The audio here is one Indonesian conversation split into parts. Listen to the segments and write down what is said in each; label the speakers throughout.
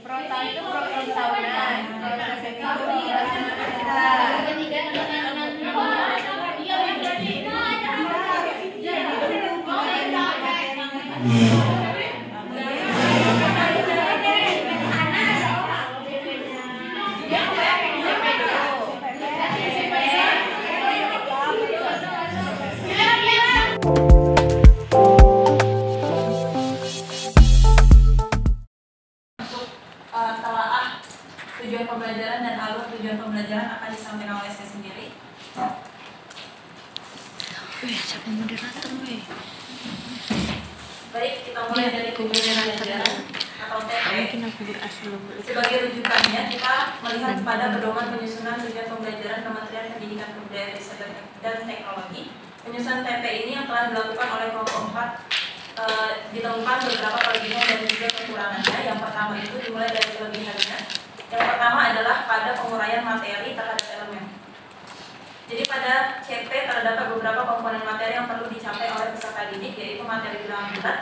Speaker 1: Prosa itu program tahunan, proses telaah tujuan pembelajaran dan alur tujuan pembelajaran akan disampaikan oleh saya sendiri.
Speaker 2: Siapa moderator,
Speaker 1: Baik, kita mulai dari tujuan pembelajaran atau TP. Sebagai rujukannya, kita melihat pada pedoman penyusunan tujuan pembelajaran Kementerian Pendidikan, Kebudayaan, Riset dan Teknologi. Penyusunan TP ini yang telah dilakukan oleh kelompok 4 ditemukan beberapa kelebihan dan juga kekurangannya. Yang pertama itu dimulai dari kelebihannya. Yang pertama adalah pada penguraian materi terhadap elemen. Jadi pada CP terdapat beberapa komponen materi yang perlu dicapai oleh peserta didik, yaitu materi bilangan bulat,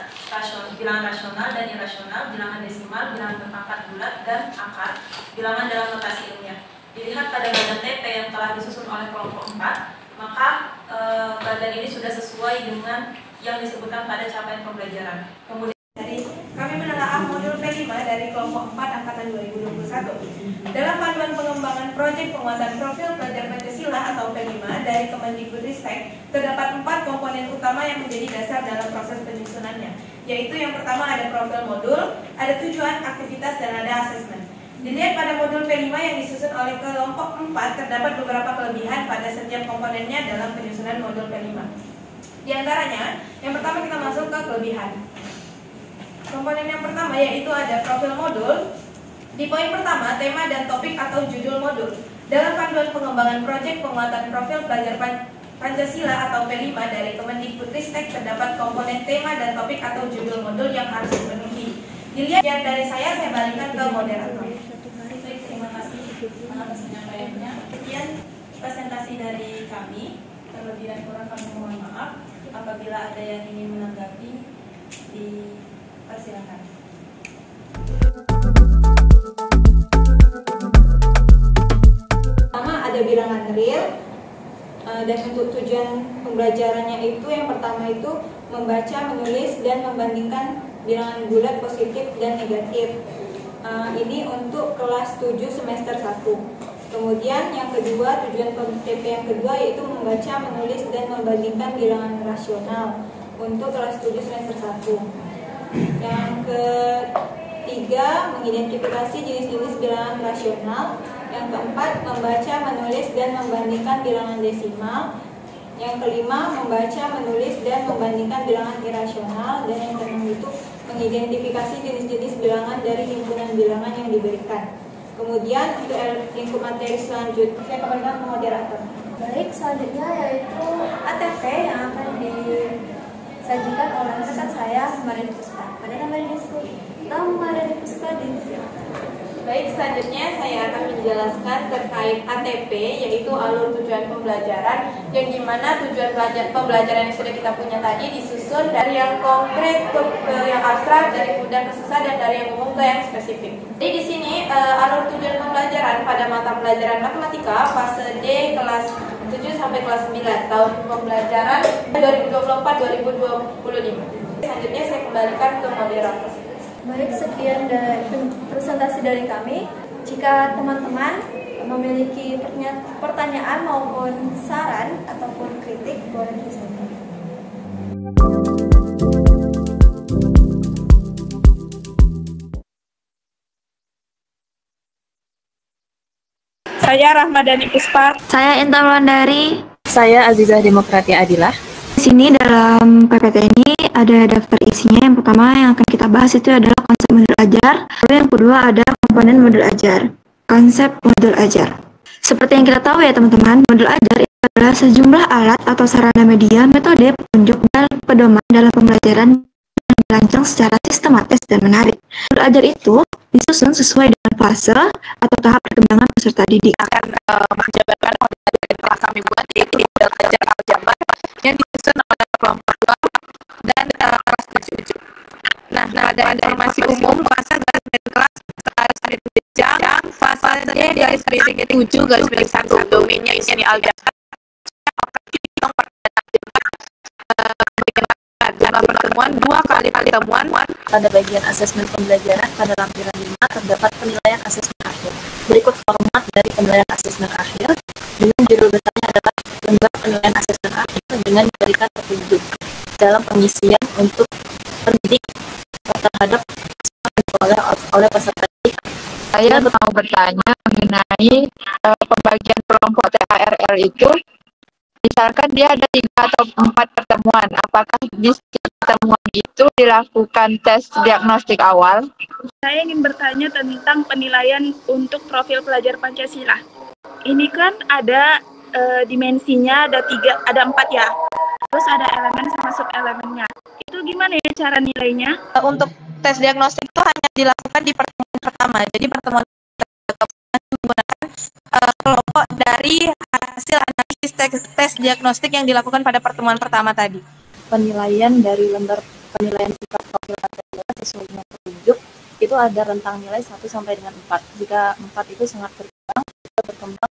Speaker 1: bilangan rasional dan irasional, bilangan desimal, bilangan berpangkat bulat dan akar, bilangan dalam notasi ilmiah. Dilihat pada badan TP yang telah disusun oleh kelompok 4, maka badan ini sudah sesuai dengan yang disebutkan pada capaian pembelajaran. Kemudian kami menelaah modul P5 dari kelompok 4 angkatan 2021. Dalam panduan pengembangan proyek penguatan profil pelajar Pancasila atau P5 dari Kemendikbudristek, terdapat 4 komponen utama yang menjadi dasar dalam proses penyusunannya, yaitu yang pertama ada profil modul, ada tujuan, aktivitas, dan ada asesmen. Dilihat pada modul P5 yang disusun oleh kelompok 4, terdapat beberapa kelebihan pada setiap komponennya dalam penyusunan modul P5. Di antaranya, yang pertama kita masuk ke kelebihan. Komponen yang pertama yaitu ada profil modul. Di poin pertama, tema dan topik atau judul modul. Dalam panduan pengembangan proyek penguatan profil pelajar Pancasila atau P5 dari Kemendikbudristek, terdapat komponen tema dan topik atau judul modul yang harus dipenuhi. Dilihat yang dari saya balikan ke moderator. Baik, terima kasih atas penyampaiannya. Sekian presentasi dari kami. Terlebih dan kurang kami mohon maaf. Apabila ada yang ingin menanggapi, dipersilakan. Pertama ada bilangan real, dan untuk tujuan pembelajarannya itu yang pertama itu membaca, menulis, dan membandingkan bilangan bulat positif dan negatif. Ini untuk kelas 7 semester 1. Kemudian yang kedua, tujuan TP yang kedua yaitu membaca, menulis, dan membandingkan bilangan rasional untuk kelas 7 semester 1. Yang ketiga, mengidentifikasi jenis-jenis bilangan rasional. Yang keempat, membaca, menulis, dan membandingkan bilangan desimal. Yang kelima, membaca, menulis, dan membandingkan bilangan irasional. Dan yang keenam itu mengidentifikasi jenis-jenis bilangan dari himpunan bilangan yang diberikan. Kemudian untuk lingkup materi selanjutnya, saya kembalikan ke moderator.
Speaker 3: Baik, selanjutnya yaitu ATP yang akan disajikan oleh rekan saya, Marini Puspa. Pada Marini Puspa disilakan.
Speaker 1: Baik, selanjutnya saya akan menjelaskan terkait ATP, yaitu alur tujuan pembelajaran, yang dimana tujuan pembelajaran yang sudah kita punya tadi disusun dari yang konkret ke yang abstrak, dari mudah ke susah, dan dari yang umum ke yang spesifik. Jadi di sini alur tujuan pembelajaran pada mata pelajaran matematika fase D kelas 7 sampai kelas 9 tahun pembelajaran 2024-2025. Selanjutnya saya kembalikan ke moderator.
Speaker 3: Baik, sekian dari presentasi dari kami. Jika teman-teman memiliki pertanyaan maupun saran ataupun kritik, boleh disampaikan.
Speaker 4: Saya Rahmadani Puspa.
Speaker 2: Saya Intan Wandari.
Speaker 5: Saya Azizah Demokrati Adilah.
Speaker 4: sini dalam PPT ini ada daftar isinya. Yang pertama yang akan kita bahas itu adalah konsep modul ajar. Lalu yang kedua ada komponen modul ajar. Konsep modul ajar. Seperti yang kita tahu ya teman-teman, modul ajar itu adalah sejumlah alat atau sarana media, metode, petunjuk, dan pedoman dalam pembelajaran yang dirancang secara sistematis dan menarik. Modul ajar itu disusun sesuai dengan fase atau tahap perkembangan peserta didik.
Speaker 5: Akan menjabarkan modul ajar yang telah kami buat, yaitu modul ajar aljabar yang disusun oleh kelompok 2 dan kelas 7. Nah, ada informasi umum fase garis miring kelas garis miring jenjang, fase garis miring 7 garis miring 1 domainnya isinya aljabar. Jadwal pertemuan 2 kali pertemuan.
Speaker 2: Pada bagian asesmen pembelajaran pada lampiran 5 terdapat penilaian asesmen akhir. Berikut format dari penilaian asesmen akhir dengan judul besarnya adalah lembar penilaian asesmen akhir dengan diberikan petunjuk dalam pengisian untuk pendidik terhadap oleh peserta didik.
Speaker 5: Saya mau bertanya mengenai pembagian kelompok THRL itu. Misalkan dia ada 3 atau 4 pertemuan, apakah di setiap pertemuan itu dilakukan tes diagnostik awal?
Speaker 6: Saya ingin bertanya tentang penilaian untuk profil pelajar Pancasila. Ini kan ada dimensinya, ada 4 ya. Terus ada elemen sama sub-elemennya. Itu gimana ya cara nilainya?
Speaker 1: Untuk tes diagnostik itu hanya dilakukan di pertemuan pertama. Jadi pertemuan menggunakan kelompok dari hasil analisis tes diagnostik yang dilakukan pada pertemuan pertama tadi.
Speaker 2: Penilaian dari lembar penilaian sifat profil material sesuai dengan petunjuk itu ada rentang nilai 1 sampai dengan 4. Jika 4 itu sangat berkembang, kita berkembang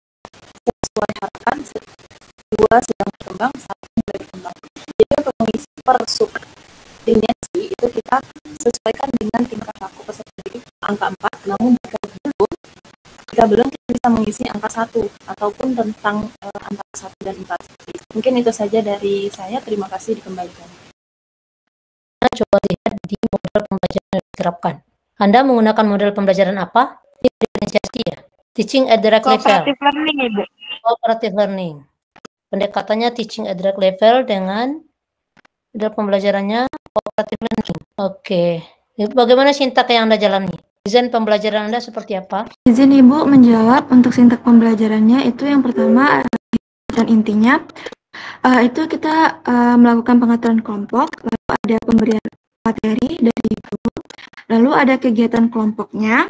Speaker 2: sesuai harapan, 2 sedang berkembang, 1 mulai berkembang. Jadi untuk mengisi per sub dimensi itu kita sesuaikan dengan tingkat laku peserta didik angka 4, namun jika belum kita bisa mengisi angka 1 ataupun tentang antara 1 dan 4. Mungkin itu saja dari saya. Terima kasih, dikembalikan.
Speaker 7: Coba lihat di model pembelajaran yang diterapkan. Anda menggunakan model pembelajaran apa? Diferensiasi ya. Teaching at direct level.
Speaker 5: Cooperative learning, Ibu.
Speaker 7: Cooperative learning. Pendekatannya teaching at direct level dengan model pembelajarannya cooperative learning. Oke. Bagaimana sintak yang Anda jalani? Desain pembelajaran Anda seperti apa?
Speaker 4: Izin Ibu menjawab untuk sintak pembelajarannya itu yang pertama dan intinya itu kita melakukan pengaturan kelompok, lalu ada pemberian materi dari guru, lalu ada kegiatan kelompoknya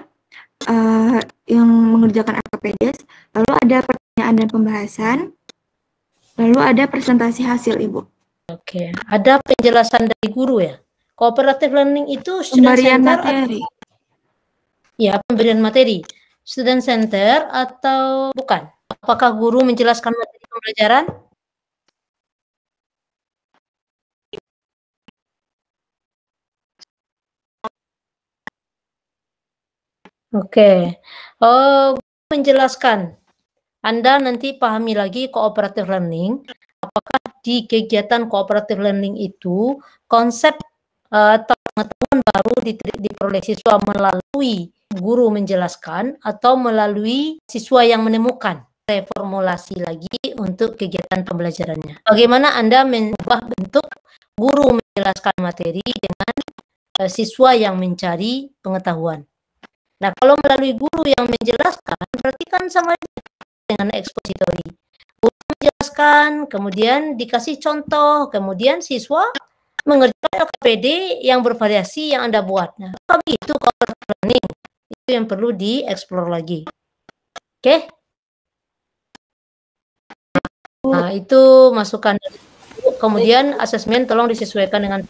Speaker 4: yang mengerjakan AKPDS, lalu ada pertanyaan dan pembahasan, lalu ada presentasi hasil Ibu.
Speaker 7: Oke, ada penjelasan dari guru ya. Cooperative learning itu
Speaker 4: pemberian materi.
Speaker 7: Ya, pemberian materi. Student center atau bukan? Apakah guru menjelaskan materi pembelajaran? Oke. Menjelaskan. Anda nanti pahami lagi cooperative learning. Apakah di kegiatan cooperative learning itu konsep atau pengetahuan baru diperoleh siswa melalui guru menjelaskan atau melalui siswa yang menemukan? Reformulasi lagi untuk kegiatan pembelajarannya. Bagaimana Anda mengubah bentuk guru menjelaskan materi dengan siswa yang mencari pengetahuan? Nah, kalau melalui guru yang menjelaskan, berarti kan sama dengan ekspositori. Guru menjelaskan, kemudian dikasih contoh, kemudian siswa mengerjakan LKPD yang bervariasi yang Anda buat. Nah, itu cooperative learning. Itu yang perlu dieksplor lagi. Oke? Nah, itu masukan. Kemudian asesmen tolong disesuaikan dengan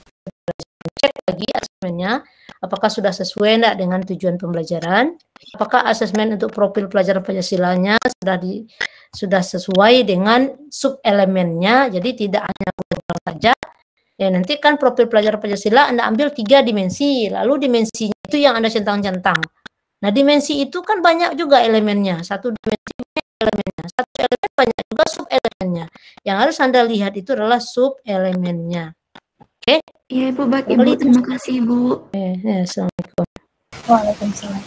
Speaker 7: cek lagi asesmennya. Apakah sudah sesuai enggak dengan tujuan pembelajaran? Apakah asesmen untuk profil pelajaran Pancasilanya sudah sesuai dengan sub elemennya? Jadi tidak hanya pelajaran saja. Ya, nanti kan profil pelajaran Pancasila Anda ambil 3 dimensi, lalu dimensinya itu yang Anda centang-centang. Nah, dimensi itu kan banyak juga elemennya. Satu dimensi banyak elemennya. Satu elemen banyak juga sub elemennya. Yang harus Anda lihat itu adalah sub elemennya. Oke?
Speaker 4: Iya, Ibu. Baik, Ibu. Terima kasih, Ibu.
Speaker 7: Assalamualaikum.
Speaker 2: Waalaikumsalam.